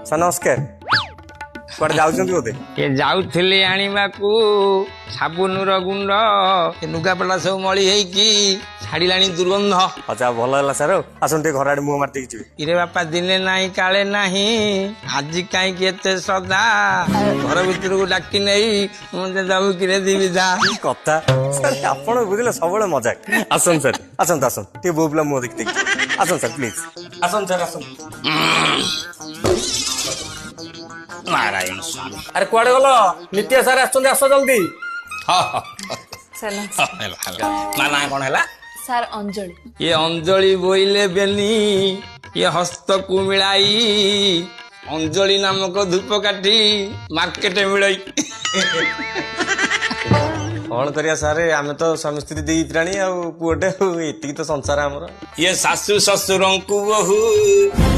Sir ନମସ୍କାର। କୁଆଡେ ଯାଉଛନ୍ତି ବୋଧେ? ଏ ଯାଉଥିଲି ଆଣିବାକୁ ସାବୁନର ଗୁଣ୍ଡ ଲୁଗାପଟା ସବୁ ମଳି ହେଇକି ଛାଡ଼ିଲାଣି ଦୁର୍ଗନ୍ଧ। ଆଚ୍ଛା ଭଲ ହେଲା ସାର୍। ଆସନ୍ତୁ ଟିକେ ଘର ଆଡେ ମୁହଁ ମାରି ଦେଇକି ଯିବେ। ଇରେ ବାପା ଦିନେ ନାହିଁ କାଳେ ନାହିଁ, ଆଜି କାହିଁକି ଏତେ ଶ୍ରଦ୍ଧା? ଘର ଭିତରକୁ ଡାକି ନେଇ ମତେ ଦବୁ କିରେ ଦିବିଧା। କି କଥା ସାର୍, ଆପଣ ବୁଝିଲେ ସବୁବେଳେ ମଜାକ। ଆସନ୍ତୁ ସାର୍, ଆସନ୍ତୁ ଆସନ୍ତୁ ଟିକେ ବୋଉ ପିଲା ମୁହଁ ଦେଖି ଦେଖି ଆସନ୍ତୁ ସାର୍ ପ୍ଲିଜ। ଆସନ୍ତୁ ସାର୍ ଆସନ୍ତୁ। ନାରାୟଣ ସ୍ୱାମୀ। ଆରେ କୁଆଡେ ଗଲ? ନିତ୍ୟା ସାର୍ ଆସିଛନ୍ତି, ଆସ ଜଲ୍ଦି। ମା ନାଁ କଣ ହେଲା? ସାର୍ ଅଞ୍ଜଳି। ଇଏ ଅଞ୍ଜଳି ବୋଇଲେ ବେନି, ଇଏ ହସ୍ତକୁ ମିଳାଇ ଅଞ୍ଜଳି ନାମକ ଧୂପକାଠି ମାର୍କେଟରେ ମିଳଇ। କଣ କରିବା ସାର୍, ଆମେ ତ ସ୍ୱାମୀ ସ୍ତ୍ରୀ ଦି ପ୍ରାଣୀ ଆଉ ପୁଅଟେ ଆଉ ଏତିକି ତ ସଂସାର ଆମର। ଇଏ ଶାଶୁ ଶ୍ୱଶୁରଙ୍କୁ ବୋହୁ